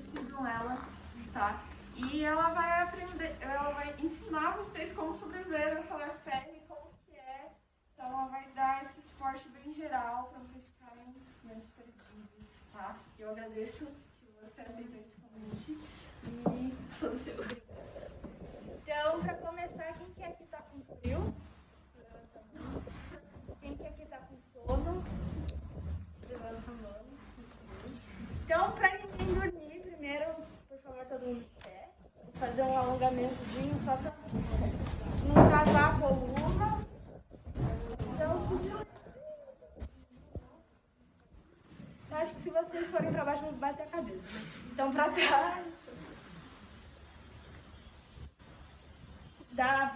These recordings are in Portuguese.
sigam ela, tá? E ela vai aprender, ela vai ensinar vocês como sobreviver nessa UFR, como que é. Então ela vai dar esse suporte bem geral para vocês ficarem menos perdidos, tá? Eu agradeço que você aceitou esse convite e todo seu. Então, para começar, quem que aqui tá com frio? Quem que aqui tá com sono? Levanta a mão. Então, para ninguém dormir, primeiro, por favor, todo mundo de pé. Vou fazer um alongamentozinho só para não travar a coluna. Então, subiu. Eu acho que se vocês forem para baixo, vão bater a cabeça, né? Então, para trás.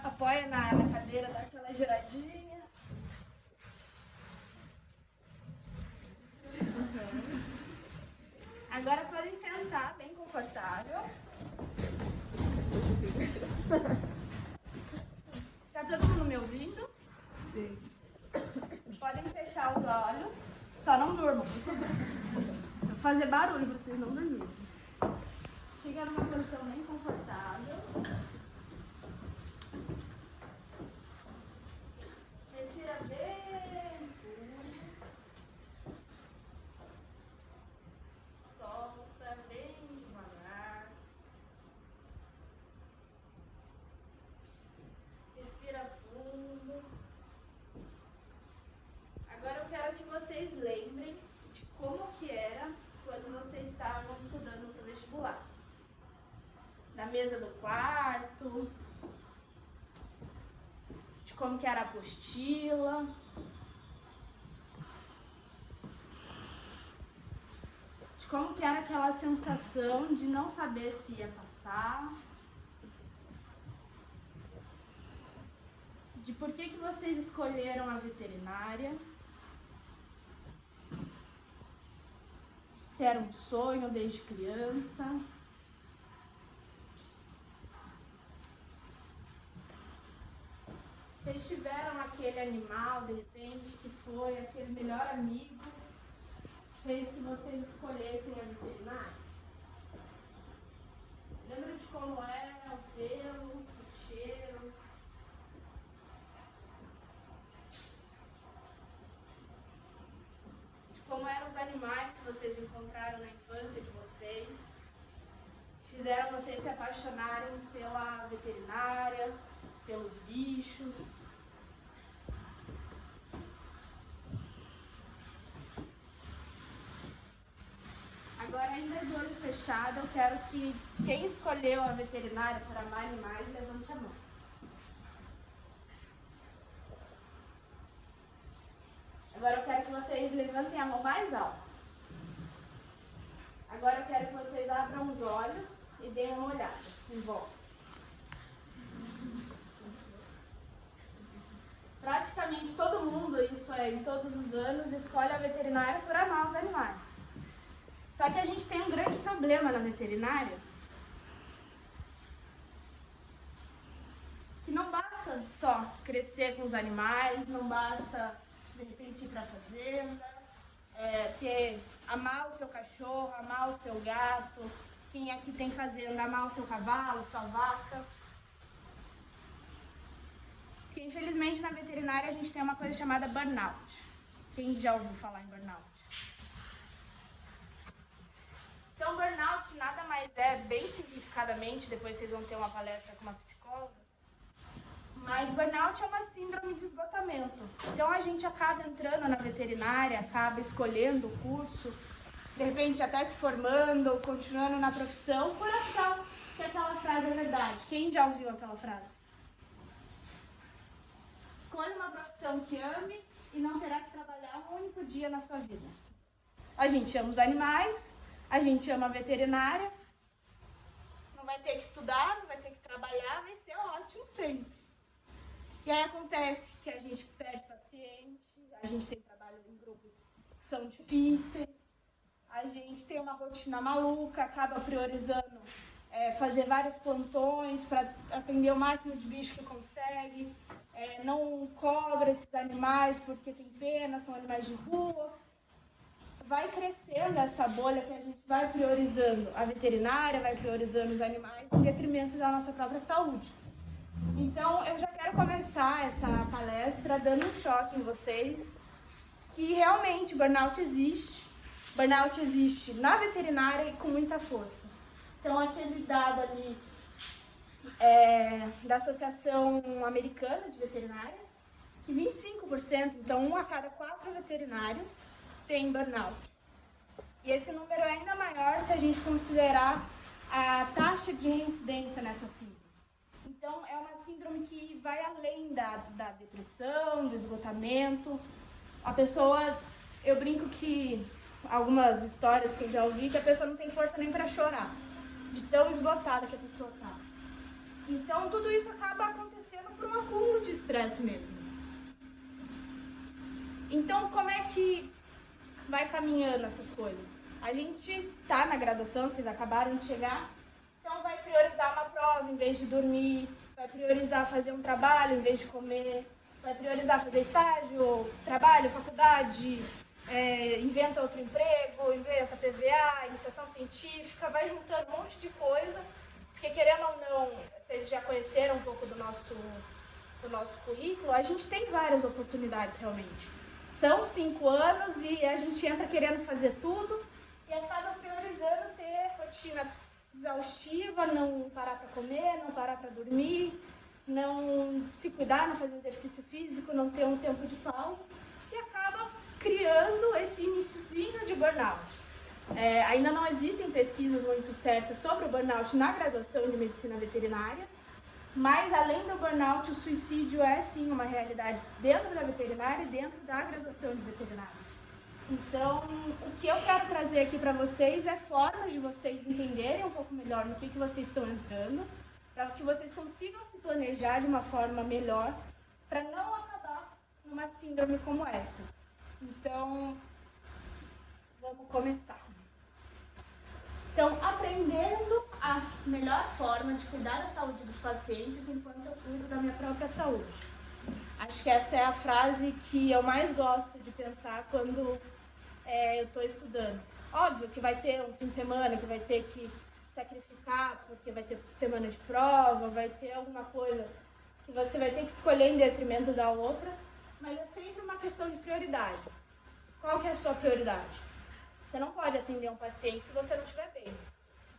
Apoia na cadeira, dá aquela giradinha. Agora podem sentar bem confortável. Tá todo mundo me ouvindo? Sim. Podem fechar os olhos. Só não durmam. Vou fazer barulho pra vocês não dormirem. Fica numa posição bem confortável. Respira bem fundo. Solta bem devagar. Respira fundo. Agora eu quero que vocês lembrem de como que era quando vocês estavam estudando para o vestibular. Na mesa do quarto, de como que era a apostila. De como que era aquela sensação de não saber se ia passar. De por que vocês escolheram a veterinária. Se era um sonho desde criança. Vocês tiveram aquele animal, de repente, que foi aquele melhor amigo que fez que vocês escolhessem a veterinária? Lembra de como era o pelo, o cheiro? De como eram os animais que vocês encontraram na infância de vocês? Fizeram vocês se apaixonarem pela veterinária, pelos bichos. Agora, ainda de olho fechado, eu quero que quem escolheu a veterinária por amar animais, levante a mão. Agora eu quero que vocês levantem a mão mais alto. Agora eu quero que vocês abram os olhos e deem uma olhada em volta. Praticamente todo mundo, isso é, em todos os anos, escolhe a veterinária por amar os animais. Só que a gente tem um grande problema na veterinária, que não basta só crescer com os animais, não basta, de repente, ir para a fazenda, amar o seu cachorro, amar o seu gato, quem aqui tem fazenda, amar o seu cavalo, sua vaca. Porque, infelizmente, na veterinária a gente tem uma coisa chamada burnout. Quem já ouviu falar em burnout? Então, burnout nada mais é, bem simplificadamente, depois vocês vão ter uma palestra com uma psicóloga, mas burnout é uma síndrome de esgotamento. Então, a gente acaba entrando na veterinária, acaba escolhendo o curso, de repente até se formando ou continuando na profissão, por achar que aquela frase é verdade. Quem já ouviu aquela frase? Escolha uma profissão que ame e não terá que trabalhar um único dia na sua vida. A gente ama os animais, a gente ama a veterinária, não vai ter que estudar, não vai ter que trabalhar, vai ser ótimo sempre. E aí acontece que a gente perde paciente, a gente tem trabalho em grupo que são difíceis, a gente tem uma rotina maluca, acaba priorizando fazer vários plantões para atender o máximo de bicho que consegue, não cobra esses animais porque tem pena, são animais de rua. vai crescendo essa bolha que a gente vai priorizando a veterinária, vai priorizando os animais em detrimento da nossa própria saúde. Então, eu já quero começar essa palestra dando um choque em vocês que realmente burnout existe. Burnout existe na veterinária e com muita força. Então, aquele dado ali da Associação Americana de Veterinária, que 25%, então 1 a cada 4 veterinários, tem burnout. E esse número é ainda maior se a gente considerar a taxa de reincidência nessa síndrome. Então, é uma síndrome que vai além da depressão, do esgotamento. A pessoa, eu brinco que algumas histórias que eu já ouvi, que a pessoa não tem força nem para chorar, de tão esgotada que a pessoa está. Então, tudo isso acaba acontecendo por um acúmulo de estresse mesmo. Então, como é que vai caminhando essas coisas? A gente está na graduação, vocês acabaram de chegar, então vai priorizar uma prova em vez de dormir, vai priorizar fazer um trabalho em vez de comer, vai priorizar fazer estágio, trabalho, faculdade, inventa outro emprego, inventa PVA, iniciação científica, vai juntando um monte de coisa, porque querendo ou não, vocês já conheceram um pouco do nosso currículo, a gente tem várias oportunidades realmente. São 5 anos e a gente entra querendo fazer tudo e acaba priorizando ter rotina exaustiva, não parar para comer, não parar para dormir, não se cuidar, não fazer exercício físico, não ter um tempo de pausa e acaba criando esse iniciozinho de burnout. Ainda não existem pesquisas muito certas sobre o burnout na graduação de medicina veterinária, mas além do burnout, o suicídio é sim uma realidade dentro da veterinária e dentro da graduação de veterinária. Então, o que eu quero trazer aqui para vocês é formas de vocês entenderem um pouco melhor no que vocês estão entrando, para que vocês consigam se planejar de uma forma melhor, para não acabar numa síndrome como essa. Então, vamos começar. Então, aprendendo a melhor forma de cuidar da saúde dos pacientes enquanto eu cuido da minha própria saúde. Acho que essa é a frase que eu mais gosto de pensar quando eu estou estudando. Óbvio que vai ter um fim de semana que vai ter que sacrificar, porque vai ter semana de prova, vai ter alguma coisa que você vai ter que escolher em detrimento da outra, mas é sempre uma questão de prioridade. Qual que é a sua prioridade? Você não pode atender um paciente se você não estiver bem.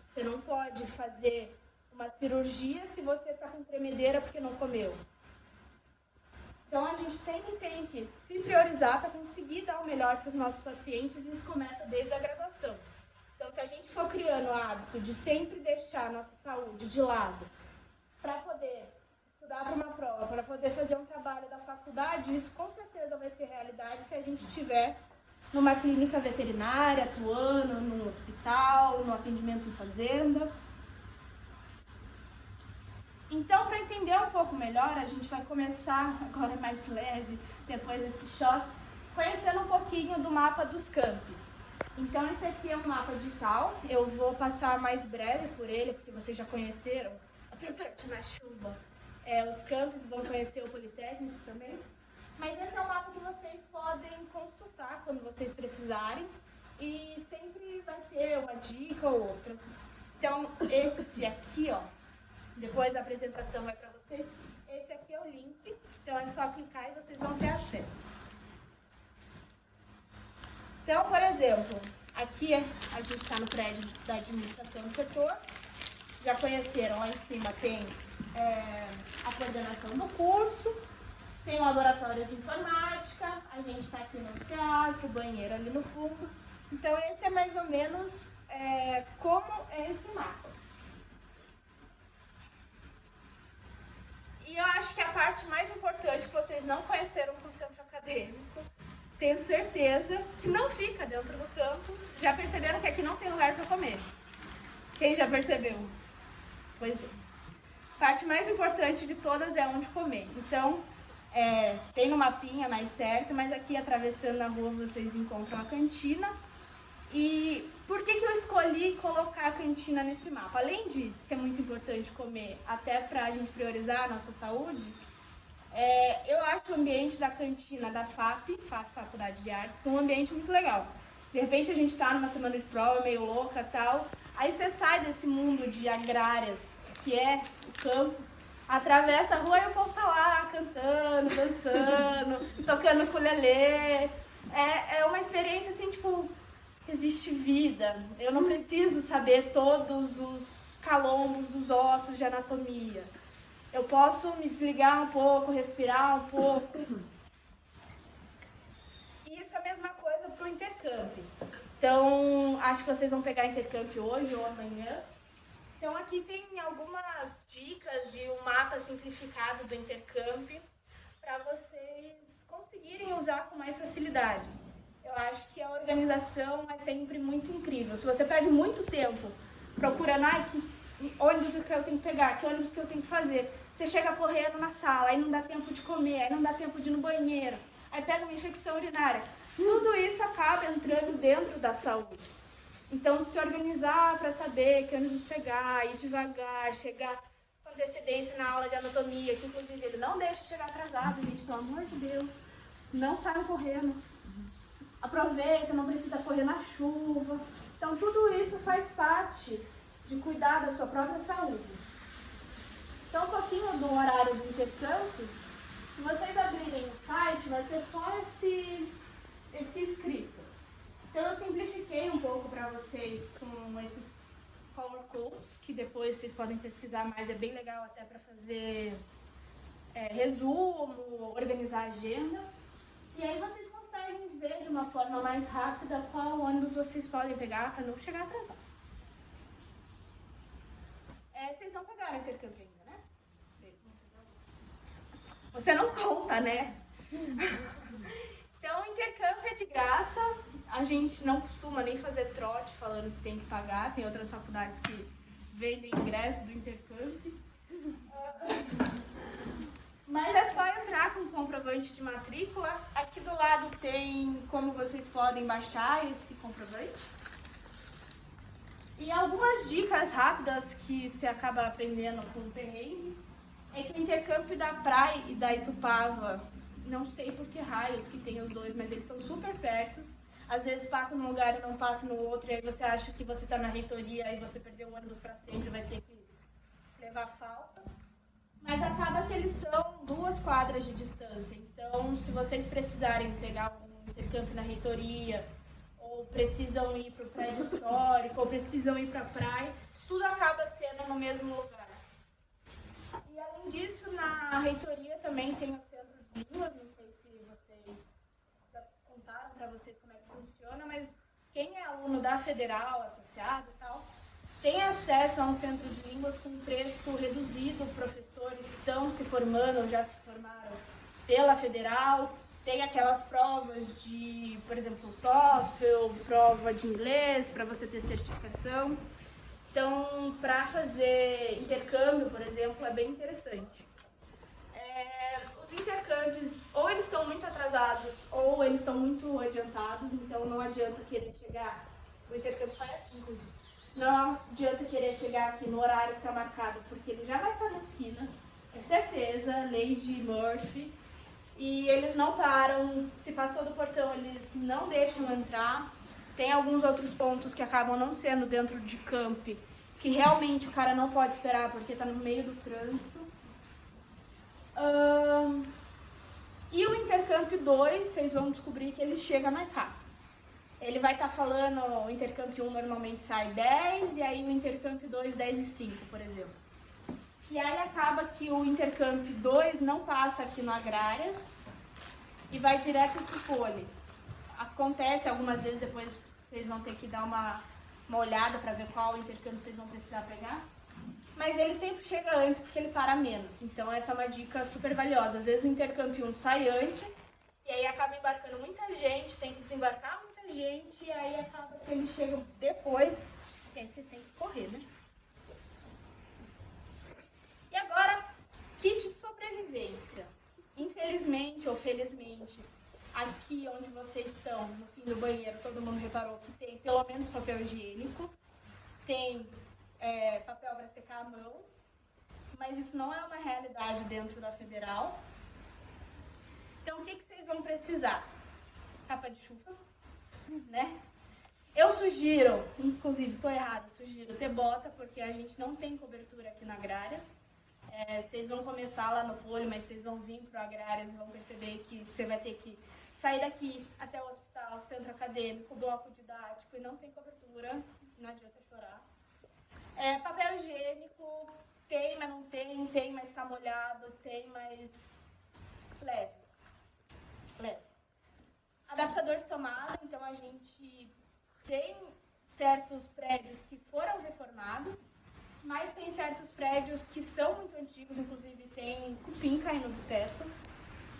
Você não pode fazer uma cirurgia se você está com tremedeira porque não comeu. Então, a gente sempre tem que se priorizar para conseguir dar o melhor para os nossos pacientes e isso começa desde a graduação. Então, se a gente for criando o hábito de sempre deixar a nossa saúde de lado para poder estudar para uma prova, para poder fazer um trabalho da faculdade, isso com certeza vai ser realidade se a gente estiver numa clínica veterinária, atuando no hospital, no atendimento em fazenda. Então, para entender um pouco melhor, a gente vai começar, agora mais leve, depois desse choque, conhecendo um pouquinho do mapa dos campos. Então, esse aqui é um mapa digital, eu vou passar mais breve por ele, porque vocês já conheceram, apesar de na chuva, os campos, vão conhecer o Politécnico também. Mas esse é um mapa que vocês podem consultar quando vocês precisarem e sempre vai ter uma dica ou outra. Então, esse aqui, ó, depois a apresentação vai para vocês, esse aqui é o link, então é só clicar e vocês vão ter acesso. Então, por exemplo, aqui a gente está no prédio da administração do setor, já conheceram, lá em cima tem a coordenação do curso, tem um laboratório de informática, a gente está aqui no teatro, banheiro ali no fundo. Então, esse é mais ou menos como é esse mapa. E eu acho que a parte mais importante que vocês não conheceram com o centro acadêmico, tenho certeza que não fica dentro do campus. Já perceberam que aqui não tem lugar para comer? Quem já percebeu? Pois é. A parte mais importante de todas é onde comer. Então, tem no mapinha mais certo, mas aqui atravessando na rua vocês encontram a cantina. E por que eu escolhi colocar a cantina nesse mapa? Além de ser muito importante comer, até para a gente priorizar a nossa saúde, eu acho o ambiente da cantina da FAP, Faculdade de Artes, um ambiente muito legal. De repente a gente tá numa semana de prova meio louca e tal. Aí você sai desse mundo de agrárias, que é o campus, atravessa a rua e o povo tá lá cantando, dançando, tocando ukulele. É uma experiência assim, tipo, existe vida. Eu não preciso saber todos os calombos dos ossos de anatomia. Eu posso me desligar um pouco, respirar um pouco. E isso é a mesma coisa para o intercâmbio. Então, acho que vocês vão pegar intercâmbio hoje ou amanhã. Então, aqui tem algumas dicas e um mapa simplificado do intercâmbio para vocês conseguirem usar com mais facilidade. Eu acho que a organização é sempre muito incrível. Se você perde muito tempo procurando, que ônibus que eu tenho que pegar, que ônibus que eu tenho que fazer, você chega correndo na sala, aí não dá tempo de comer, aí não dá tempo de ir no banheiro, aí pega uma infecção urinária. Tudo isso acaba entrando dentro da saúde. Então, se organizar para saber que ônibus pegar, ir devagar, chegar com antecedência na aula de anatomia, que inclusive ele não deixa chegar atrasado, gente, pelo amor de Deus. Não saiam correndo. Aproveita, não precisa correr na chuva. Então, tudo isso faz parte de cuidar da sua própria saúde. Então, um pouquinho do horário do intercâmbio, se vocês abrirem o site, vai ter só esse escrito. Então, eu simplifiquei um pouco para vocês com esses color codes, que depois vocês podem pesquisar mais, é bem legal até para fazer resumo, organizar a agenda. E aí vocês conseguem ver de uma forma mais rápida qual ônibus vocês podem pegar para não chegar atrasado. Vocês não pegaram intercâmbio ainda, né? Você não conta, né? Então, o intercâmbio é de graça. A gente não costuma nem fazer trote falando que tem que pagar. Tem outras faculdades que vendem ingresso do intercâmbio. Mas é só entrar com o comprovante de matrícula. Aqui do lado tem como vocês podem baixar esse comprovante. E algumas dicas rápidas que você acaba aprendendo com o perrengue é que o intercâmbio da Praia e da Itupava, não sei por que raios que tem os dois, mas eles são super pertos. Às vezes passa num lugar e não passa no outro, e aí você acha que você está na reitoria e você perdeu o ônibus para sempre, vai ter que levar falta. Mas acaba que eles são 2 quadras de distância. Então, se vocês precisarem pegar um intercâmbio na reitoria, ou precisam ir para o prédio histórico, ou precisam ir para a praia, tudo acaba sendo no mesmo lugar. E além disso, na reitoria também tem o centro de línguas, não sei se vocês já contaram para vocês como é que funciona, mas quem é aluno da Federal, associado e tal, tem acesso a um centro de línguas com preço reduzido, professores que estão se formando ou já se formaram pela Federal, tem aquelas provas de, por exemplo, TOEFL, prova de inglês, para você ter certificação. Então, para fazer intercâmbio, por exemplo, é bem interessante. Os intercâmbios, ou eles estão muito atrasados, ou eles estão muito adiantados, então não adianta querer chegar, o intercâmbio sai aqui, inclusive. Não adianta querer chegar aqui no horário que está marcado, porque ele já vai estar na esquina, é certeza, lei de Murphy. E eles não param, se passou do portão, eles não deixam entrar. Tem alguns outros pontos que acabam não sendo dentro de camp, que realmente o cara não pode esperar porque está no meio do trânsito. E o Intercamp 2, vocês vão descobrir que ele chega mais rápido. Ele vai estar falando, o Intercamp 1 normalmente sai 10, e aí o Intercamp 2, 10 e 5, por exemplo. E aí acaba que o Intercamp 2 não passa aqui no Agrárias e vai direto pro Poli. Acontece algumas vezes, depois vocês vão ter que dar uma olhada para ver qual intercâmbio vocês vão precisar pegar. Mas ele sempre chega antes porque ele para menos. Então essa é uma dica super valiosa. Às vezes o Intercamp 1 sai antes e aí acaba embarcando muita gente, tem que desembarcar muita gente e aí acaba que ele chega depois. E aí vocês têm que correr, né? E agora, kit de sobrevivência. Infelizmente ou felizmente, aqui onde vocês estão, no fim do banheiro, todo mundo reparou que tem pelo menos papel higiênico, tem papel para secar a mão, mas isso não é uma realidade dentro da Federal. Então, o que vocês vão precisar? Capa de chuva, né? Eu sugiro, inclusive estou errada, sugiro ter bota, porque a gente não tem cobertura aqui na Agrárias. Vocês vão começar lá no Poli, mas vocês vão vir para o Agrárias e vão perceber que você vai ter que sair daqui até o hospital, centro acadêmico, bloco didático, e não tem cobertura, não adianta chorar. Papel higiênico, tem, mas não tem, mas está molhado, tem, mas leve. Adaptador de tomada, então a gente tem certos prédios que foram reformados, mas tem certos prédios que são muito antigos, inclusive tem cupim caindo do teto.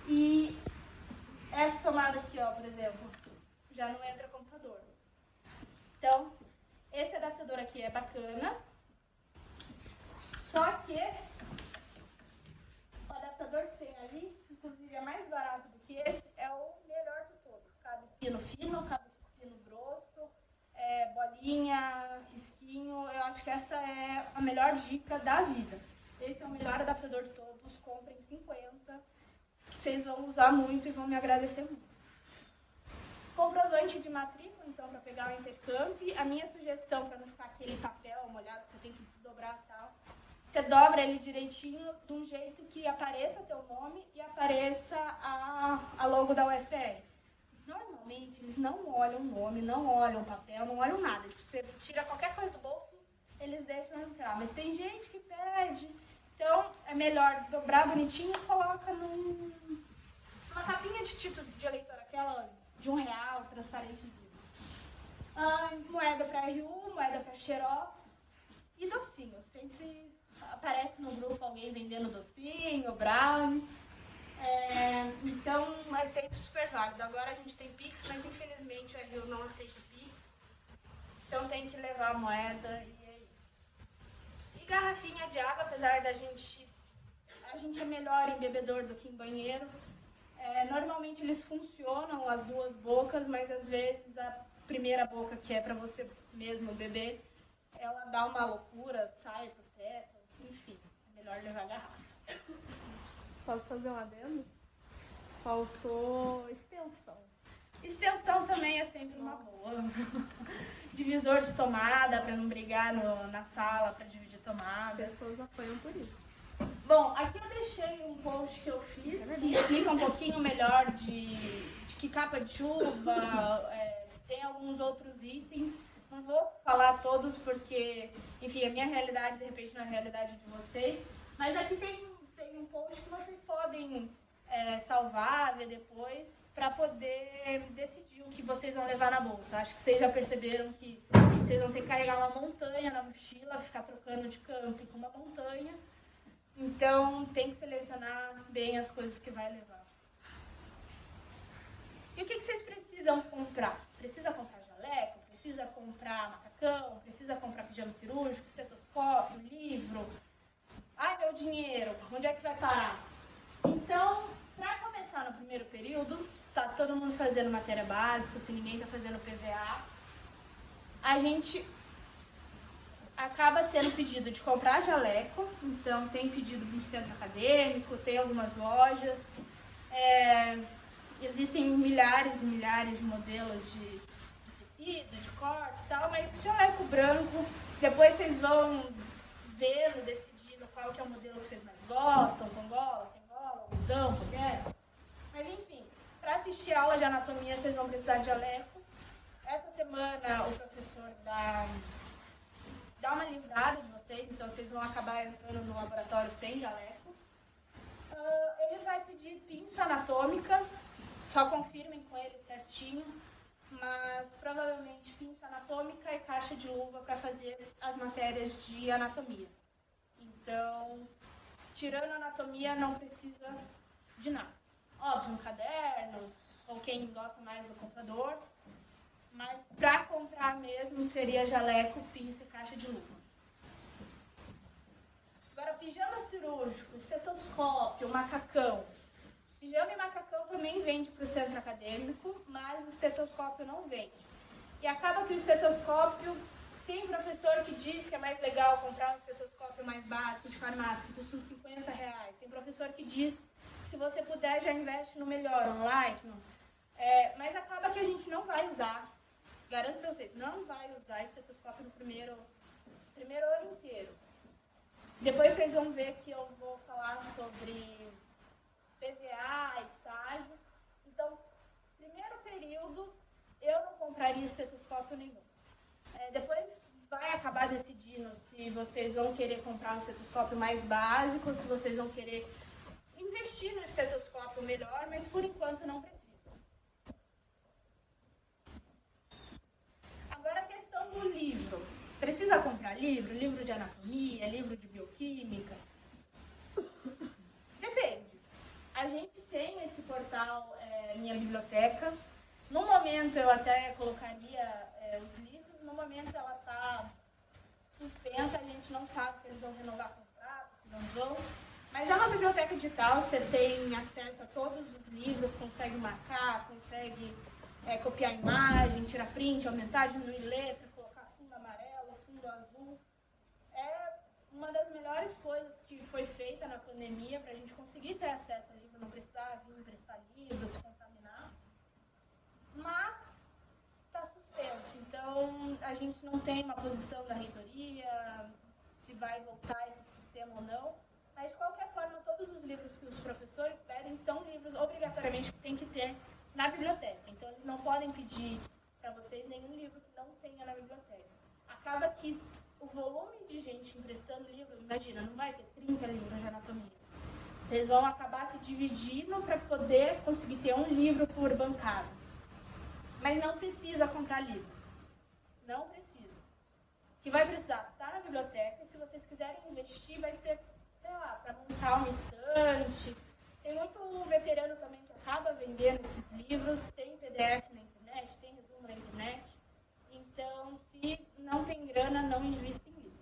E essa tomada aqui, ó, por exemplo, já não entra computador. Então, esse adaptador aqui é bacana, só que o adaptador que tem ali, inclusive é mais barato do que esse, é o melhor de todos. Cabe pino fino, cabe pino grosso, bolinha, risquinho. Eu acho que essa é a melhor dica da vida. Esse é o melhor adaptador de todos. Comprem 50, que vocês vão usar muito e vão me agradecer muito. Comprovante de matrícula, então, para pegar o intercamp. A minha sugestão, para não ficar aquele papel molhado, que você tem que desdobrar e tal, você dobra ele direitinho de um jeito que apareça teu nome e apareça a logo da UFPR. Normalmente, eles não olham o nome, não olham o papel, não olham nada. Tipo, você tira qualquer coisa do bolso, eles deixam entrar. Mas tem gente que pede. Então, é melhor dobrar bonitinho e coloca numa capinha de título de eleitor, aquela de R$1, transparentezinha. Moeda para RU, moeda para Xerox e docinho. Sempre aparece no grupo alguém vendendo docinho, brownie. Então é sempre super válido. Agora a gente tem Pix, mas infelizmente a RU não aceita Pix. Então tem que levar a moeda e é isso. E garrafinha de água, apesar da gente... A gente é melhor em bebedor do que em banheiro. Normalmente eles funcionam as duas bocas, mas às vezes a primeira boca, que é para você mesmo beber, ela dá uma loucura, sai pro teto, enfim, é melhor levar a garrafa. Posso fazer um adendo? Faltou extensão. Extensão também é sempre uma boa. Divisor de tomada, para não brigar na sala, para dividir tomada. Pessoas apoiam por isso. Bom, aqui eu deixei um post que eu fiz que explica um pouquinho melhor de que capa de chuva, tem alguns outros itens. Não vou falar todos porque, enfim, a minha realidade de repente não é a realidade de vocês. Mas aqui tem um post que vocês podem salvar, ver depois, para poder decidir o que vocês vão levar na bolsa. Acho que vocês já perceberam que vocês vão ter que carregar uma montanha na mochila, ficar trocando de camping com uma montanha. Então, tem que selecionar bem as coisas que vai levar. E o que vocês precisam comprar? Precisa comprar jaleco? Precisa comprar macacão? Precisa comprar pijama cirúrgico, estetoscópio, livro? Ai, meu dinheiro, onde é que vai parar? Então, para começar no primeiro período, se está todo mundo fazendo matéria básica, se ninguém está fazendo PVA, a gente acaba sendo pedido de comprar jaleco. Então, tem pedido no centro acadêmico, tem algumas lojas. Existem milhares e milhares de modelos de tecido, de corte e tal, mas jaleco branco, depois vocês vão vendo, decidindo qual que é o modelo que vocês mais gostam, com gola, sem gola, algodão, qualquer. Mas enfim, para assistir a aula de anatomia, vocês vão precisar de jaleco. Essa semana o professor dá uma livrada de vocês, então vocês vão acabar entrando no laboratório sem jaleco. Ele vai pedir pinça anatômica, só confirmem com ele certinho, mas provavelmente pinça anatômica e caixa de luva para fazer as matérias de anatomia. Então, tirando a anatomia, não precisa de nada. Óbvio, um caderno, ou quem gosta mais do computador. Mas para comprar mesmo seria jaleco, pinça e caixa de luva. Agora, pijama cirúrgico, estetoscópio, macacão. Pijama e macacão também vende para o centro acadêmico, mas o estetoscópio não vende. E acaba que o estetoscópio, tem professor que diz que é mais legal comprar um estetoscópio mais básico de farmácia, que custa uns R$50. Tem professor que diz que se você puder já investe no melhor, online. Mas acaba que a gente não vai usar. garanto para vocês, não vai usar estetoscópio no primeiro ano inteiro. Depois vocês vão ver que eu vou falar sobre PVA, estágio. Então, primeiro período, eu não compraria estetoscópio nenhum. Depois vai acabar decidindo se vocês vão querer comprar um estetoscópio mais básico, se vocês vão querer investir no estetoscópio melhor, mas por enquanto não precisa. Agora a questão do livro. Precisa comprar livro? Livro de anatomia, livro de bioquímica? Depende. A gente tem esse portal, Minha Biblioteca. No momento eu até colocaria os livros, no momento ela está suspensa, a gente não sabe se eles vão renovar o contrato, se não vão. Mas é uma biblioteca digital, você tem acesso a todos os livros, consegue marcar, consegue copiar imagem, tirar print, aumentar, diminuir letra, colocar fundo amarelo, fundo azul. É uma das melhores coisas que foi feita na pandemia para a gente conseguir ter acesso ao livro, não precisar vir emprestar livro, se contaminar. Mas está suspenso, então a gente não tem uma posição da reitoria, se vai voltar esse sistema ou não. Mas, de qualquer forma, todos os livros que os professores pedem são livros, obrigatoriamente, que tem que ter na biblioteca. Então, eles não podem pedir para vocês nenhum livro que não tenha na biblioteca. Acaba que o volume de gente emprestando livro, imagina, não vai ter 30 livros de anatomia. Vocês vão acabar se dividindo para poder conseguir ter um livro por bancada. Mas não precisa comprar livro. Não precisa. O que vai precisar estar na biblioteca, e se vocês quiserem investir, vai ser, sei lá, para montar uma estante. Tem muito veterano também que acaba vendendo esses livros, tem PDF na internet, tem resumo na internet. Então, se não tem grana, não invista em livro.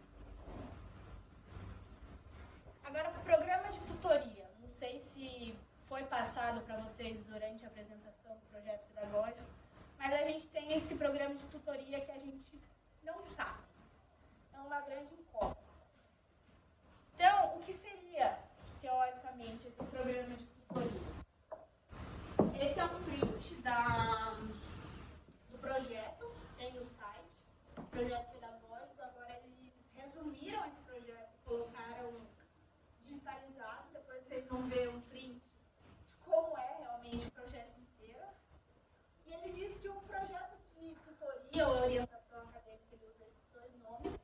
Agora, o programa de tutoria. Não sei se foi passado para vocês durante a apresentação do projeto pedagógico, mas a gente tem esse programa de tutoria que a gente não sabe. É uma grande incógnita. Então, o que seria, teoricamente, esse programa de tutoria? Esse é um print do projeto, tem no site, projeto pedagógico. Agora eles resumiram esse projeto e colocaram digitalizado. Depois vocês vão ver um print de como é realmente o projeto inteiro. E ele diz que o projeto de tutoria ou orientação acadêmica, ele usa esses dois nomes,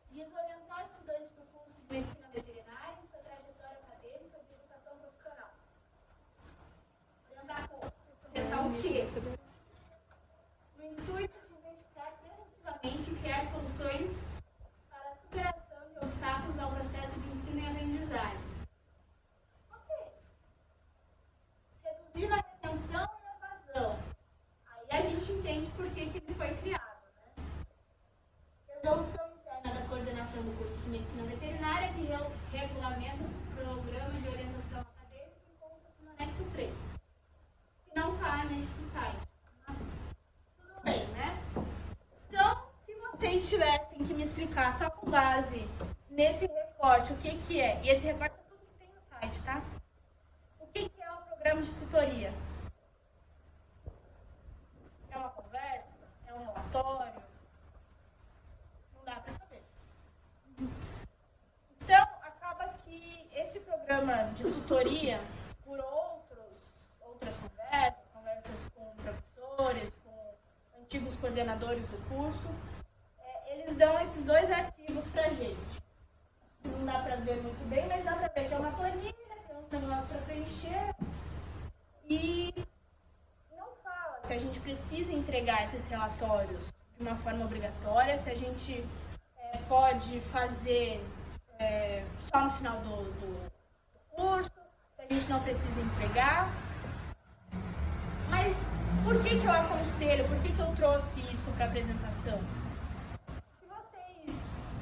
visa orientar estudantes do curso de medicina veterinária em sua trajetória acadêmica de educação profissional. Orientar o quê? O intuito de identificar preventivamente e criar soluções para a superação de obstáculos ao processo de ensino e aprendizagem. Ok. Reduzir a retenção e a evasão. Aí a gente entende por que ele foi criado, né? Resolução interna da coordenação do curso de medicina veterinária que regulamenta o programa de orientação acadêmica e encontra-se no anexo 3, que não está nesse site. Mas tudo bem, né? Então, se vocês tivessem que me explicar só com base nesse recorte o que é, e esse recorte é tudo que tem no site, tá? O que é o programa de tutoria? É uma conversa? É um relatório? Não dá para saber. Então, acaba que esse programa de tutoria, por outras conversas com professores, com antigos coordenadores do curso, eles dão esses dois arquivos pra gente. Não dá pra ver muito bem, mas dá pra ver que é uma planilha, tem uns negócios pra preencher. E não fala se a gente precisa entregar esses relatórios de uma forma obrigatória, se a gente pode fazer só no final do curso, se a gente não precisa entregar. Mas por que eu aconselho, por que eu trouxe isso para a apresentação? Se vocês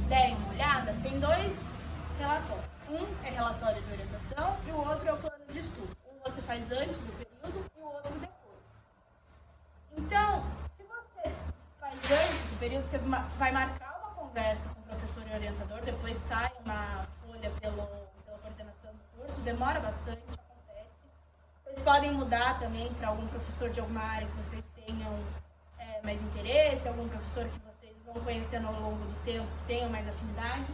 derem uma olhada, tem dois relatórios. Um é relatório de orientação e o outro é o plano de estudo. Um você faz antes do período e o outro depois. Então, se você faz antes do período, você vai marcar uma conversa com o professor e orientador, depois sai uma folha pela coordenação do curso, demora bastante, acontece. Vocês Vocês podem mudar também para algum professor de alguma área que vocês tenham mais interesse, algum professor que vocês vão conhecendo ao longo do tempo, que tenham mais afinidade.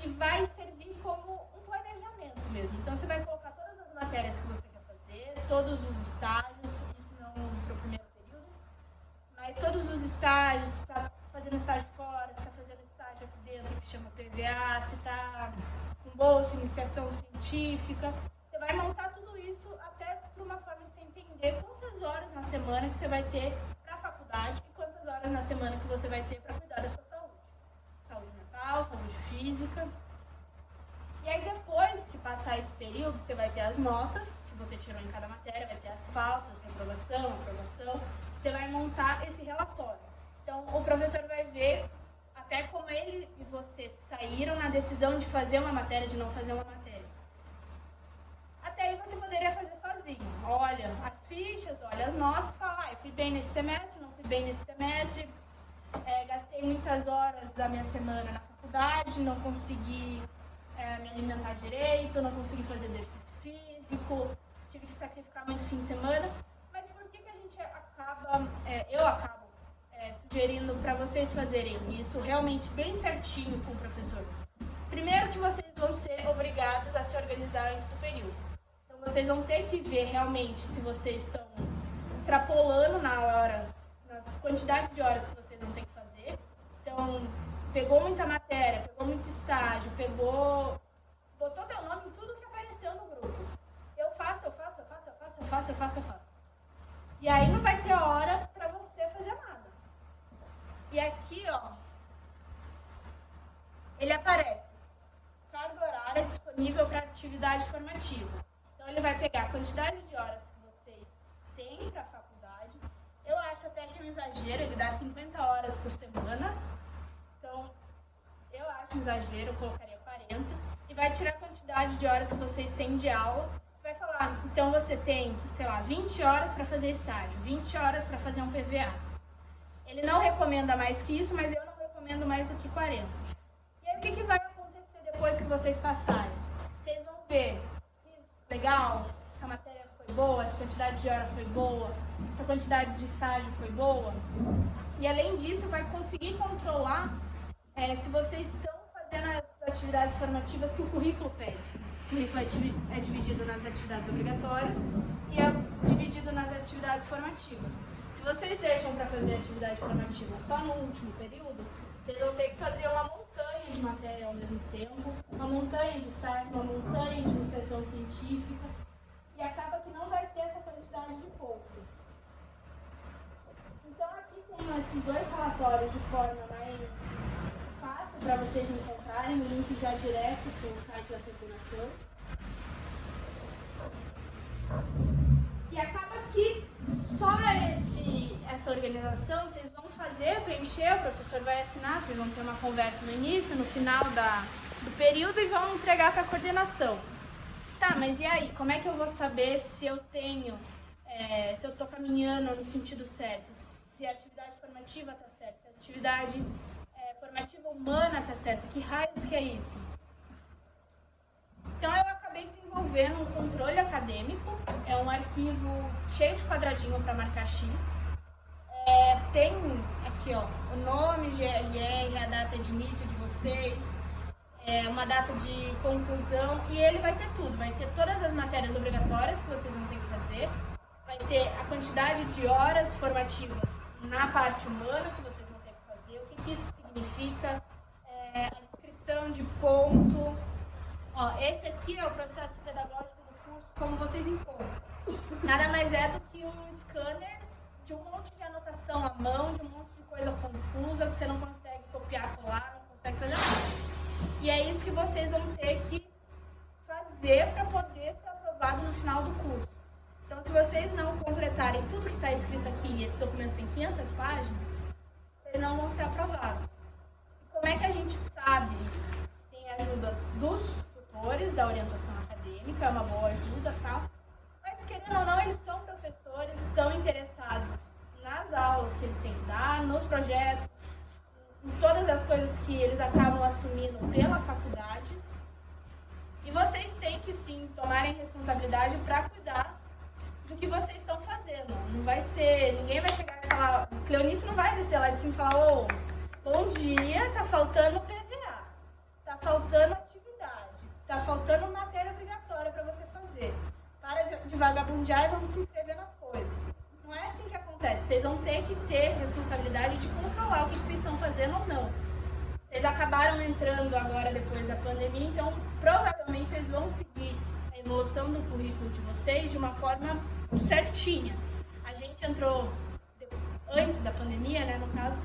E vai servir como um planejamento mesmo. Então você vai colocar todas as matérias que você quer fazer, todos os estágios, isso não para o primeiro período, mas todos os estágios, se está fazendo estágio fora, se está fazendo estágio aqui dentro, que chama PVA, se está com bolsa, iniciação científica, você vai montar tudo isso até para uma forma de você entender quantas horas na semana que você vai ter para a faculdade e quantas horas na semana que você vai ter para cuidar da sua saúde. Saúde mental, saúde física. E aí depois que passar esse período, você vai ter as notas que você tirou em cada matéria, vai ter as faltas, reprovação, aprovação. Você vai montar esse relatório. Então o professor vai ver até como ele e você saíram na decisão de fazer uma matéria, de não fazer uma matéria. Até aí você poderia fazer sozinho. Olha as fichas, olha as notas, fala, eu fui bem nesse semestre, não fui bem nesse semestre, gastei muitas horas da minha semana na faculdade, não consegui me alimentar direito, não consegui fazer exercício físico, tive que sacrificar muito fim de semana. Mas por que a gente eu acabo sugerindo para vocês fazerem isso realmente bem certinho com o professor? Primeiro que vocês vão ser obrigados a se organizar antes do período. Então vocês vão ter que ver realmente se vocês estão extrapolando na quantidade de horas que vocês vão ter que fazer. Então, pegou muita matéria, pegou muito estágio, botou teu nome em tudo que apareceu no grupo. Eu faço. E aí não vai ter hora pra você fazer nada. E aqui, ó, ele aparece. Carga horária disponível para atividade formativa. Então ele vai pegar a quantidade de horas que vocês têm para a faculdade. Eu acho até que é um exagero, ele dá 50 horas por semana. Então, eu acho um exagero, eu colocaria 40. E vai tirar a quantidade de horas que vocês têm de aula. Vai falar, então você tem, 20 horas para fazer estágio, 20 horas para fazer um PVA. Ele não recomenda mais que isso, mas eu não recomendo mais do que 40. E aí, o que vai acontecer depois que vocês passarem? Vocês vão ver, legal, essa matéria foi boa, essa quantidade de hora foi boa, essa quantidade de estágio foi boa. E além disso, vai conseguir controlar se vocês estão fazendo as atividades formativas que o currículo pede. O currículo é dividido nas atividades obrigatórias e é dividido nas atividades formativas. Se vocês deixam para fazer atividade formativa só no último período, vocês vão ter que fazer uma montanha de matéria ao mesmo tempo, uma montanha de estágio, uma montanha de iniciação científica, e acaba que não vai ter essa quantidade de pouco. Então aqui tem esses dois relatórios de forma mais fácil para vocês encontrarem, o link já direto para o site da coordenação. E acaba que só essa organização vocês vão preencher, o professor vai assinar, vocês vão ter uma conversa no início, no final do período e vão entregar para a coordenação. Tá, mas e aí, como é que eu vou saber se eu estou caminhando no sentido certo? Se a atividade formativa está certa, se a atividade formativa humana está certa? Que raios que é isso? Então eu acabei desenvolvendo um controle acadêmico, é um arquivo cheio de quadradinho para marcar X. Tem aqui, ó, o nome, GRR, a data de início de vocês, uma data de conclusão, e ele vai ter tudo, vai ter todas as matérias obrigatórias que vocês vão ter que fazer, vai ter a quantidade de horas formativas na parte humana que vocês vão ter que fazer, o que isso significa, a descrição de ponto. Ó, esse aqui é o processo pedagógico do curso, como vocês encontram. Nada mais é do que um scanner de um monte de anotação à mão, de um monte de coisa confusa que você não consegue copiar, colar, não consegue fazer nada. E é isso que vocês vão ter que fazer para poder ser aprovado no final do curso. Então, se vocês não completarem tudo que está escrito aqui, e esse documento tem 500 páginas, vocês não vão ser aprovados. E como é que a gente sabe isso? Tem a ajuda dos tutores da orientação acadêmica, é uma boa ajuda, tá? Mas, querendo ou não, eles são professores, estão interessados nas aulas que eles têm que dar, nos projetos, em todas as coisas que eles acabam assumindo pela faculdade. E vocês têm que, sim, tomarem responsabilidade para cuidar do que vocês estão fazendo. Não vai ser, ninguém vai chegar e falar, Cleonice não vai descer lá de cima e falar, ô, bom dia, tá faltando PVA, tá faltando atividade, tá faltando matéria obrigatória para você fazer. Para de vagabundear e vamos se inscrever nas coisas. Não é assim que acontece. Vocês vão ter que ter responsabilidade de controlar o que vocês estão fazendo ou não. Vocês acabaram entrando agora depois da pandemia, então provavelmente vocês vão seguir a evolução do currículo de vocês de uma forma certinha. A gente entrou antes da pandemia, né, no caso,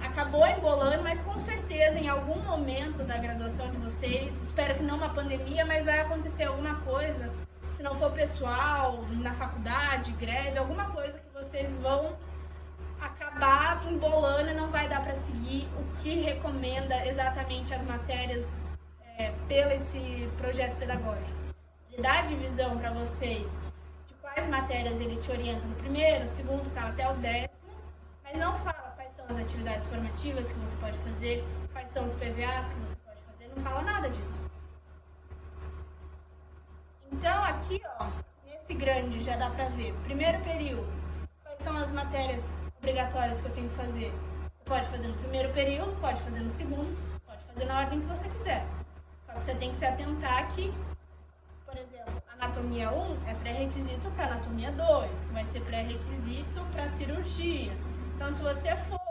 acabou embolando, mas com certeza em algum momento da graduação de vocês, espero que não uma pandemia, mas vai acontecer alguma coisa, se não for pessoal, na faculdade, greve, alguma coisa que vocês vão acabar embolando e não vai dar para seguir o que recomenda exatamente as matérias pelo esse projeto pedagógico. Ele dá a divisão para vocês de quais matérias ele te orienta no primeiro, segundo, tá, até o 10º, mas não fala quais são as atividades formativas que você pode fazer, quais são os PVAs que você pode fazer, não fala nada disso. Então aqui, ó, nesse grande já dá para ver, primeiro período, quais são as matérias obrigatórias que eu tenho que fazer. Você pode fazer no primeiro período, pode fazer no segundo, pode fazer na ordem que você quiser. Só que você tem que se atentar que, por exemplo, anatomia 1 é pré-requisito para anatomia 2, que vai ser pré-requisito para cirurgia. Então, se você for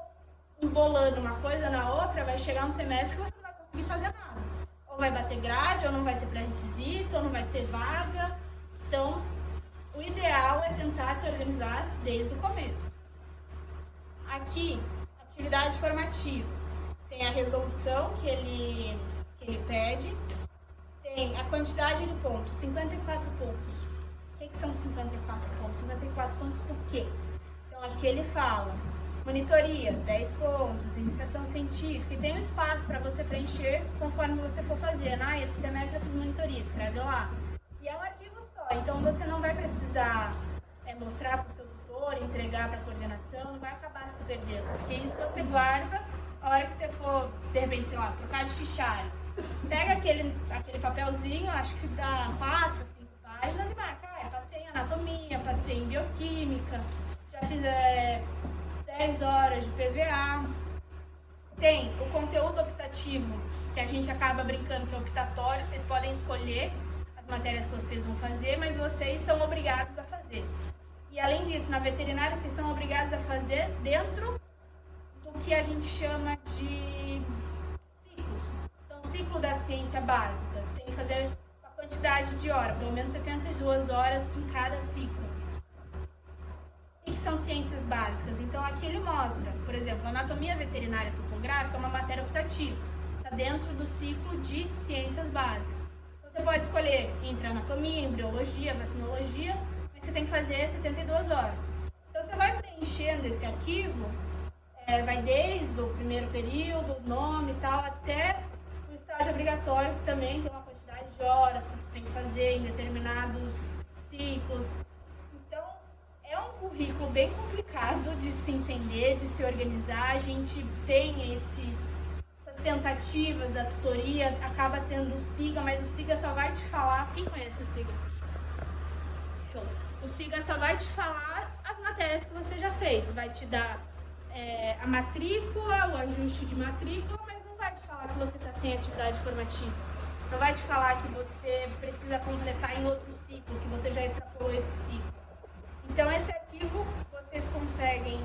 embolando uma coisa na outra, vai chegar um semestre que você não vai conseguir fazer nada. Ou vai bater grade, ou não vai ter pré-requisito, ou não vai ter vaga. Então, o ideal é tentar se organizar desde o começo. Aqui, atividade formativa. Tem a resolução que ele pede. Tem a quantidade de pontos, 54 pontos. O que são 54 pontos? 54 pontos do quê? Então, aqui ele fala monitoria, 10 pontos, iniciação científica. E tem um espaço para você preencher conforme você for fazendo. Ah, esse semestre eu fiz monitoria, escreve lá. E é um arquivo só, então você não vai precisar mostrar para o seu tutor, entregar para a coordenação, não vai acabar se perdendo, porque isso você guarda a hora que você for, de repente, sei lá, trocar de fichário. Pega aquele papelzinho, acho que dá 4, 5 páginas e marca, passei em anatomia, passei em bioquímica, já fiz 10 horas de PVA. Tem o conteúdo optativo, que a gente acaba brincando que é optatório, vocês podem escolher as matérias que vocês vão fazer, mas vocês são obrigados a fazer. E além disso, na veterinária, vocês são obrigados a fazer dentro do que a gente chama de ciclos. Então, o ciclo da ciência básica, você tem que fazer a quantidade de horas, pelo menos 72 horas em cada ciclo. O que são ciências básicas? Então, aqui ele mostra, por exemplo, anatomia veterinária topográfica é uma matéria optativa. Está dentro do ciclo de ciências básicas. Então, você pode escolher entre anatomia, embriologia, vacinologia, mas você tem que fazer 72 horas. Então, você vai preenchendo esse arquivo, vai desde o primeiro período, nome e tal, até o estágio obrigatório, que também tem uma quantidade de horas que você tem que fazer em determinados ciclos. Então, é um currículo bem complicado de se entender, de se organizar. A gente tem essas tentativas da tutoria, acaba tendo o SIGA, mas o SIGA só vai te falar... Quem conhece o SIGA? Show! O SIGA só vai te falar as matérias que você já fez. Vai te dar a matrícula, o ajuste de matrícula, mas não vai te falar que você está sem atividade formativa. Não vai te falar que você precisa completar em outro ciclo, que você já extrapolou esse ciclo. Então, esse arquivo vocês conseguem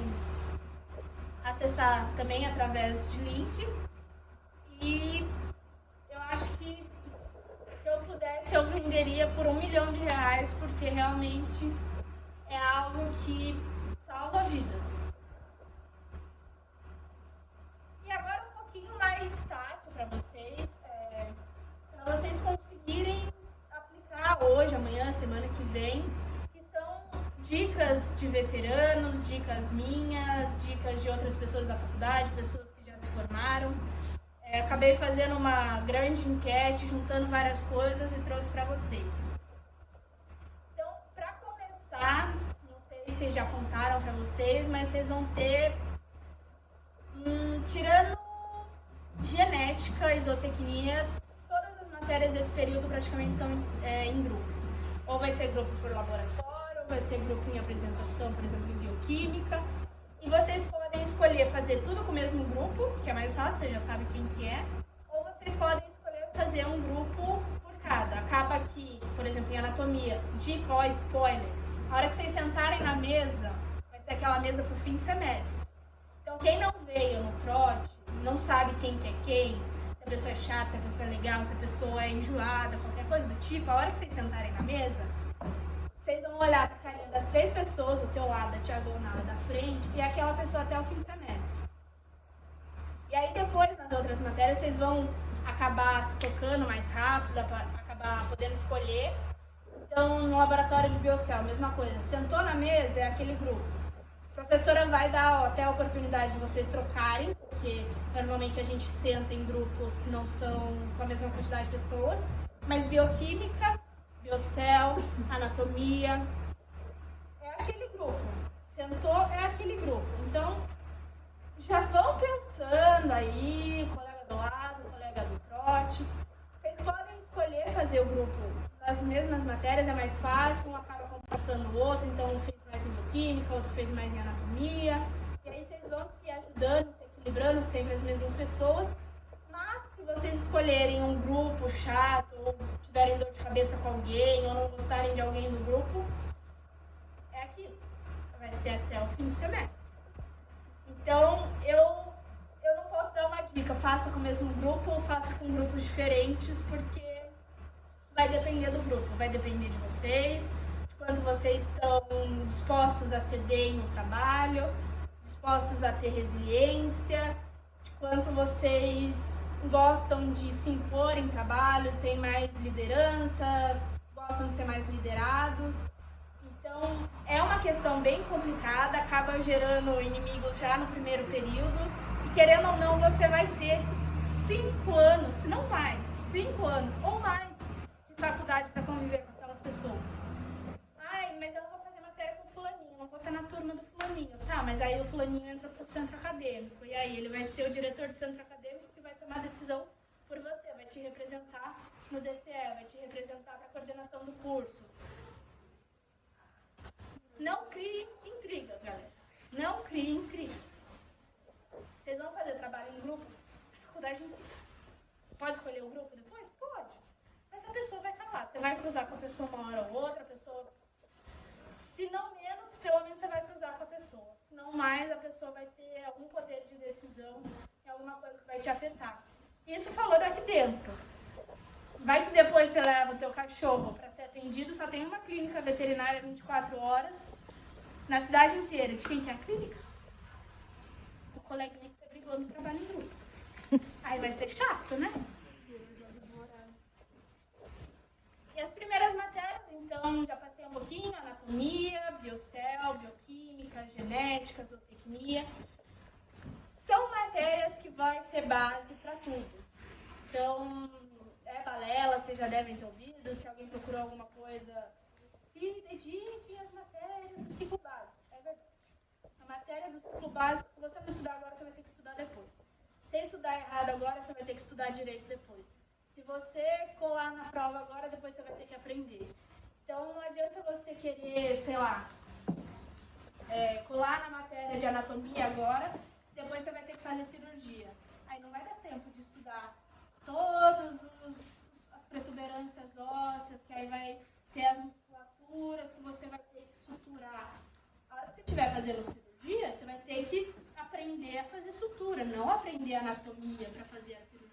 acessar também através de link. E eu acho que se eu pudesse, eu venderia por R$1 milhão, porque realmente é algo que salva vidas. E agora um pouquinho mais tátil para vocês conseguirem aplicar hoje, amanhã, semana que vem, que são dicas de veteranos, dicas minhas, dicas de outras pessoas da faculdade, pessoas que já se formaram. Acabei fazendo uma grande enquete, juntando várias coisas e trouxe para vocês. Então, para começar, não sei se já contaram para vocês, mas vocês vão ter, tirando genética, isotecnia, todas as matérias desse período praticamente são em grupo. Ou vai ser grupo por laboratório, ou vai ser grupo em apresentação, por exemplo, em bioquímica. E vocês podem escolher fazer tudo com o mesmo grupo, que é mais fácil, você já sabe quem que é. Ou vocês podem escolher fazer um grupo por cada. Acaba que, por exemplo, em anatomia, dica, ó, spoiler, a hora que vocês sentarem na mesa, vai ser aquela mesa pro fim de semestre. Então, quem não veio no trote, não sabe quem que é quem, se a pessoa é chata, se a pessoa é legal, se a pessoa é enjoada, qualquer coisa do tipo, a hora que vocês sentarem na mesa, vocês vão olhar pra carinha das 3 pessoas do teu lado, da diagonal, da frente, e aquela pessoa até o fim do semestre. E aí depois, nas outras matérias, vocês vão acabar se tocando mais rápido, acabar podendo escolher. Então, no laboratório de Biocel, mesma coisa. Sentou na mesa, é aquele grupo. A professora vai dar até a oportunidade de vocês trocarem, porque normalmente a gente senta em grupos que não são com a mesma quantidade de pessoas. Mas bioquímica, Biocel, anatomia, é aquele grupo. Sentou, é aquele grupo. Então, já vão pensando aí, o colega do lado, o colega do trote. Vocês podem escolher fazer o grupo das mesmas matérias, é mais fácil, um acaba passando o outro, então um fez mais em bioquímica, outro fez mais em anatomia. E aí vocês vão se ajudando, se equilibrando, sempre as mesmas pessoas. Mas se vocês escolherem um grupo chato, ou tiverem dor de cabeça com alguém, ou não gostarem de alguém no grupo, é aquilo. Vai ser até o fim do semestre. Então, eu não posso dar uma dica, faça com o mesmo grupo ou faça com grupos diferentes, porque vai depender do grupo, vai depender de vocês, de quanto vocês estão dispostos a ceder no trabalho, dispostos a ter resiliência, de quanto vocês gostam de se impor em trabalho, têm mais liderança, gostam de ser mais liderados. Então, é uma questão bem complicada, acaba gerando inimigos já no primeiro período. E querendo ou não, você vai ter 5 anos, se não mais, 5 anos ou mais de faculdade para conviver com aquelas pessoas. Ai, mas eu não vou fazer matéria com o fulaninho, não vou estar na turma do fulaninho. Tá, mas aí o fulaninho entra pro centro acadêmico. E aí ele vai ser o diretor do centro acadêmico que vai tomar decisão por você, vai te representar no DCE, vai te representar para a coordenação do curso. Não crie intrigas, galera. Não crie intrigas. Vocês vão fazer trabalho em grupo? A faculdade inteira. Pode escolher o grupo depois? Pode. Mas a pessoa vai estar lá. Você vai cruzar com a pessoa uma hora ou outra, a pessoa... Se não menos, pelo menos você vai cruzar com a pessoa. Se não mais, a pessoa vai ter algum poder de decisão, alguma coisa que vai te afetar. Isso falando aqui dentro. Vai que depois você leva o teu cachorro para ser atendido, só tem uma clínica veterinária 24 horas na cidade inteira. De quem que é a clínica? O coleguinha que você brigou no trabalho em grupo. Aí vai ser chato, né? E as primeiras matérias, então, já passei um pouquinho, anatomia, biocel, bioquímica, genética, zootecnia. São matérias que vai ser base para tudo. Então, é balela, vocês já devem ter ouvido, se alguém procurou alguma coisa, se dediquem às matérias do ciclo básico. É verdade. A matéria do ciclo básico, se você não estudar agora, você vai ter que estudar depois. Se estudar errado agora, você vai ter que estudar direito depois. Se você colar na prova agora, depois você vai ter que aprender. Então, não adianta você querer, sei lá, colar na matéria de anatomia agora, se depois você vai ter que fazer cirurgia. Aí não vai dar tempo de estudar todas as protuberâncias ósseas, que aí vai ter as musculaturas que você vai ter que suturar. A hora que você estiver fazendo cirurgia, você vai ter que aprender a fazer sutura, não aprender anatomia para fazer a cirurgia.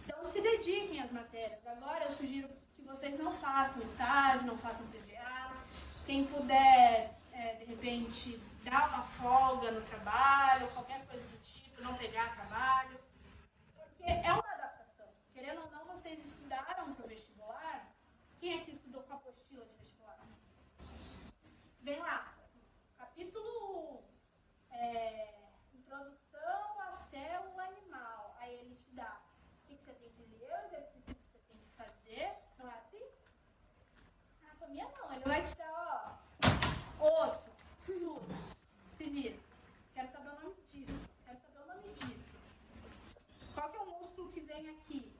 Então, se dediquem às matérias. Agora, eu sugiro que vocês não façam estágio, não façam PGA. Quem puder, de repente, dar uma folga no trabalho, qualquer coisa do tipo, não pegar trabalho. Porque é uma adaptação. Querendo ou não, vocês estudaram para o vestibular. Quem aqui estudou com a apostila de vestibular? Vem lá. Capítulo 1. Introdução à célula animal. Aí ele te dá o que você tem que ler, o exercício que você tem que fazer. Não é assim? Anatomia não. Ele vai te dar, osso, estuda, se vira. Quero saber o nome disso. Quero saber o nome disso. Qual que é o músculo que vem aqui?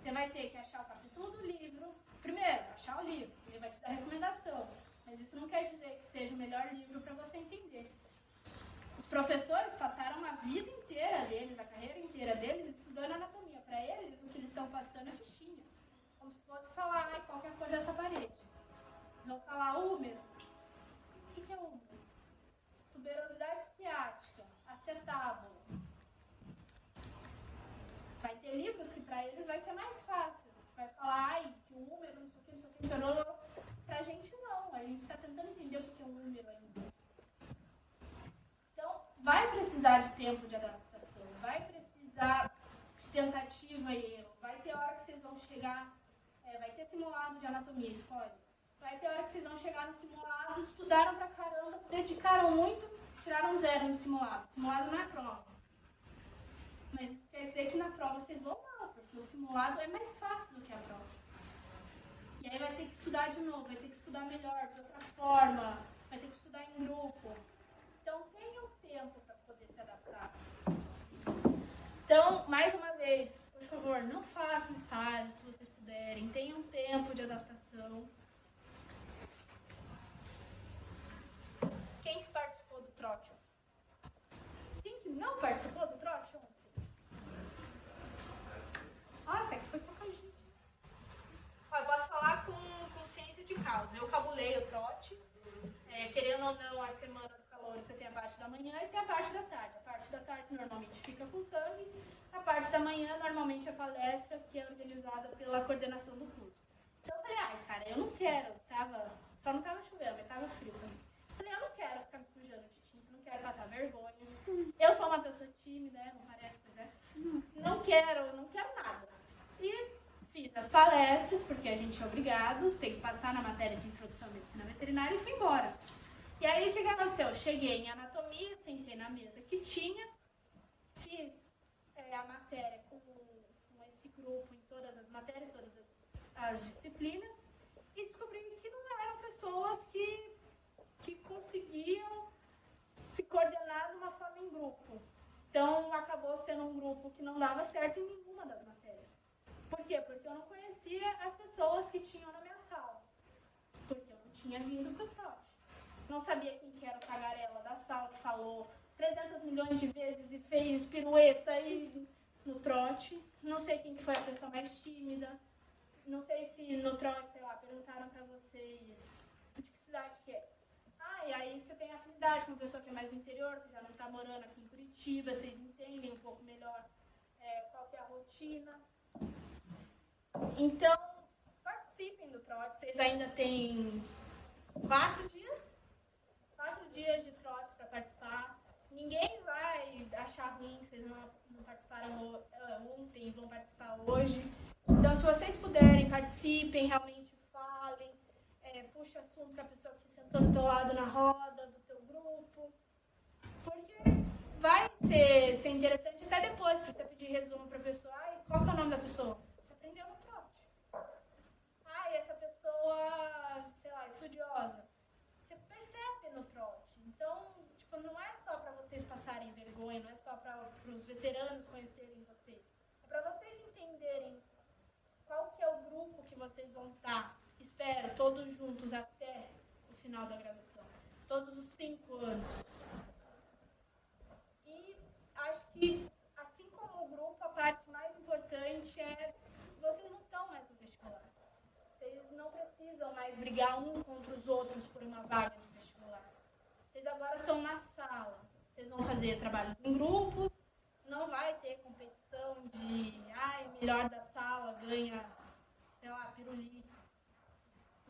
Você vai ter que achar o capítulo do livro. Primeiro, achar o livro. Ele vai vai te dar recomendação. Mas isso não quer dizer que seja o melhor livro para você entender. Os professores passaram a vida inteira deles, a carreira inteira deles, estudando anatomia. Para eles, o que eles estão passando é fichinha. Como se fosse falar qualquer coisa dessa parede. Eles vão falar úmero. O que é úmero? Tuberosidade ciática, acetábulo. Vai ter livros que para eles vai ser mais fácil. Vai falar, que o úmero, não sei o que, não sei o que, não sei o que. Pra gente não. A gente está tentando entender o que é um número ainda. Então, vai precisar de tempo de adaptação. Vai precisar de tentativa e erro. Vai ter hora que vocês vão chegar... vai ter simulado de anatomia, escolhe. Vai ter hora que vocês vão chegar no simulado, estudaram pra caramba, se dedicaram muito, tiraram 0 no simulado. O simulado não é prova. Mas isso quer dizer que na prova vocês vão mal, porque o simulado é mais fácil do que a prova. E aí vai ter que estudar de novo, vai ter que estudar melhor, de outra forma, vai ter que estudar em grupo. Então tenham tempo para poder se adaptar. Então, mais uma vez, por favor, não façam estágio se vocês puderem, tenham tempo de adaptação. Quem que participou do trote? Quem que não participou do trote ontem? Até que foi pouca gente. Eu posso falar com consciência de causa. Eu cabulei o trote. Querendo ou não, a semana do calor você tem a parte da manhã e tem a parte da tarde. A parte da tarde normalmente fica com o Cami. A parte da manhã normalmente é a palestra que é organizada pela coordenação do curso. Então eu falei, cara, eu não quero. Só não tava chovendo, mas tava frio também. Falei, eu não quero ficar me sujando de tinta, não quero passar vergonha. Eu sou uma pessoa tímida, não parece, pois é. Não quero nada. E fiz as palestras, porque a gente é obrigado, tem que passar na matéria de introdução à medicina veterinária e fui embora. E aí o que aconteceu? Eu cheguei em anatomia, sentei na mesa que tinha, fiz a matéria com esse grupo em todas as matérias, todas as disciplinas, e descobri que não eram pessoas que conseguiam se coordenar de uma forma em grupo. Então, acabou sendo um grupo que não dava certo em nenhuma das matérias. Por quê? Porque eu não conhecia as pessoas que tinham na minha sala. Porque eu não tinha vindo pro trote. Não sabia quem que era o tagarela da sala que falou 300 milhões de vezes e fez pirueta aí no trote. Não sei quem que foi a pessoa mais tímida. Não sei se no trote, sei lá, perguntaram pra vocês de que cidade que é. E aí você tem afinidade com uma pessoa que é mais do interior, que já não está morando aqui em Curitiba, vocês entendem um pouco melhor qual que é a rotina. Então, participem do trote. Vocês ainda têm 4 dias? 4 dias de trote para participar. Ninguém vai achar ruim que vocês não participaram ontem e vão participar hoje. Então, se vocês puderem, participem, realmente falem. Puxa assunto para a pessoa que sentou do teu lado na roda, do teu grupo. Porque vai ser interessante até depois, para você pedir resumo para a pessoa. Qual que é o nome da pessoa? Você aprendeu no trote. Essa pessoa, sei lá, estudiosa. Você percebe no trote. Então, não é só para vocês passarem vergonha, não é só para os veteranos conhecerem vocês. É para vocês entenderem qual que é o grupo que vocês vão estar. Espero, todos juntos até o final da graduação. Todos os 5 anos. E acho que, assim como o grupo, a parte mais importante é vocês não estão mais no vestibular. Vocês não precisam mais brigar um contra os outros por uma vaga de vestibular. Vocês agora são na sala. Vocês vão fazer trabalhos em grupos. Não vai ter competição de o melhor da sala ganha, sei lá, pirulito.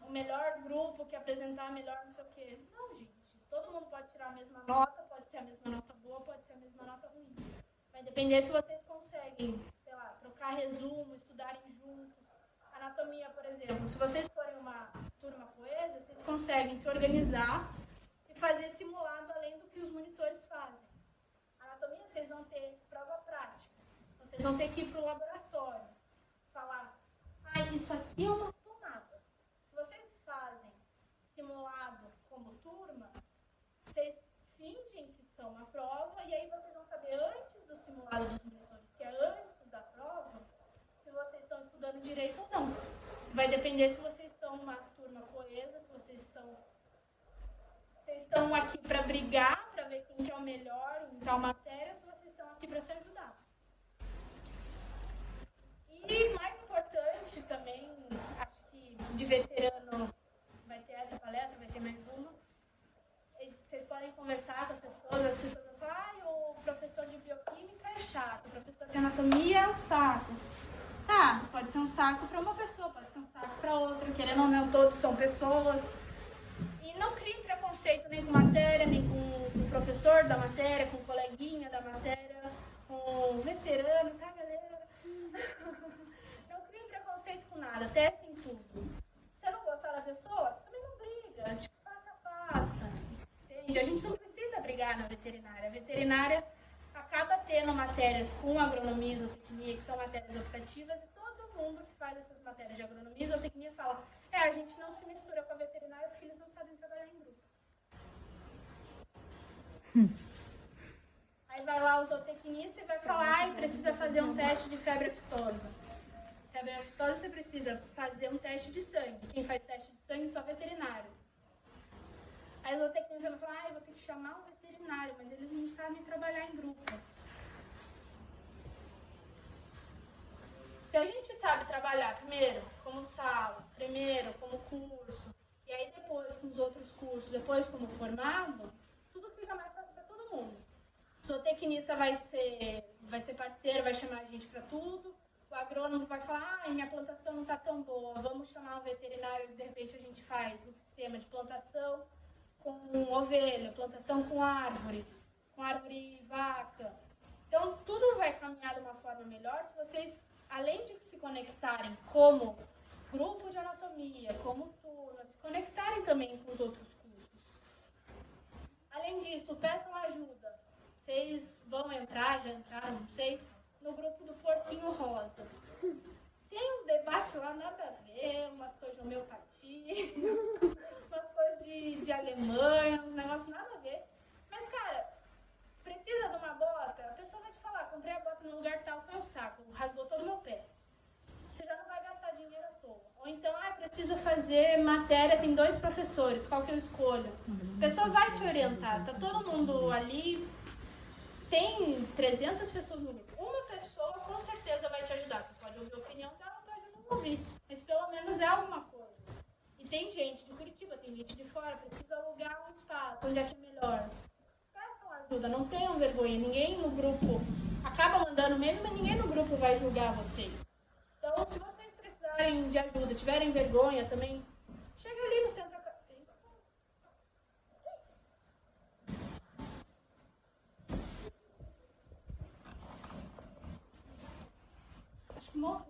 O melhor grupo que apresentar melhor não sei o quê. Não, gente. Todo mundo pode tirar a mesma nota, pode ser a mesma nota boa, pode ser a mesma nota ruim. Vai depender se vocês conseguem, sei lá, trocar resumo, estudarem juntos. Anatomia, por exemplo. Se vocês forem uma turma coesa, vocês conseguem se organizar e fazer simulado além do que os monitores fazem. Anatomia, vocês vão ter prova prática. Vocês vão ter que ir para o laboratório. Falar, isso aqui é uma tomada. Se vocês fazem simulado como turma, vocês fingem que são uma prova e aí vocês vão saber antes do simulado dos monitores, que é antes da prova, se vocês estão estudando direito ou não. Vai depender se vocês são uma turma coesa aqui para se ajudar. E mais importante também, acho que de veterano vai ter essa palestra, vai ter mais uma. Vocês podem conversar com as pessoas vão falar, o professor de bioquímica é chato, o professor de anatomia é um saco. Tá, pode ser um saco para uma pessoa, pode ser um saco para outra, querendo ou não, todos são pessoas. E não criem preconceito nem com matéria, nem com o professor da matéria, com o coleguinha da matéria, com o veterano, tá, galera? Não criem preconceito com nada, testem tudo. Se você não gostar da pessoa, também não briga, tipo, se afasta. Entende? A gente não precisa brigar na veterinária. A veterinária acaba tendo matérias com agronomia e zootecnia, que são matérias optativas, e todo mundo que faz essas matérias de agronomia e zootecnia fala, a gente não se mistura com a veterinária porque eles não sabem trabalhar em grupo. Aí vai lá o zootecnista e vai falar, precisa fazer um teste de febre aftosa. Febre aftosa você precisa fazer um teste de sangue. Quem faz teste de sangue é só veterinário. Aí o zootecnista vai falar, vou ter que chamar um veterinário, mas eles não sabem trabalhar em grupo. Se a gente sabe trabalhar primeiro como sala, primeiro como curso, e aí depois com os outros cursos, depois como formado, tudo fica mais fácil para todo mundo. O zootecnista vai ser parceiro, vai chamar a gente para tudo. O agrônomo vai falar, minha plantação não está tão boa, vamos chamar um veterinário e de repente a gente faz um sistema de plantação com ovelha, plantação com árvore e vaca. Então, tudo vai caminhar de uma forma melhor se vocês, além de se conectarem como grupo de anatomia, como turma, se conectarem também com os outros cursos. Além disso, peçam ajuda. Vocês vão entrar, já entraram, não sei, no grupo do Porquinho Rosa. Tem uns debates lá, nada a ver, umas coisas de homeopatia, umas coisas de Alemanha, um negócio nada a ver. Mas, cara, precisa de uma bota? A pessoa vai te falar, comprei a bota no lugar tal, foi um saco, rasgou todo o meu pé. Você já não vai gastar dinheiro à toa. Ou então, preciso fazer matéria, tem 2 professores, qual que eu escolho? A pessoa vai te orientar, tá todo mundo ali, tem 300 pessoas no grupo. Uma pessoa com certeza vai te ajudar. Você pode ouvir a opinião dela, pode não ouvir, mas pelo menos é alguma coisa. E tem gente de Curitiba, tem gente de fora, precisa alugar um espaço, onde é que é melhor. Peçam ajuda, não tenham vergonha, ninguém no grupo acaba mandando meme, mas ninguém no grupo vai julgar vocês. Então, se vocês precisarem de ajuda, tiverem vergonha também, chega ali no centro acadêmico. Acho que morreu.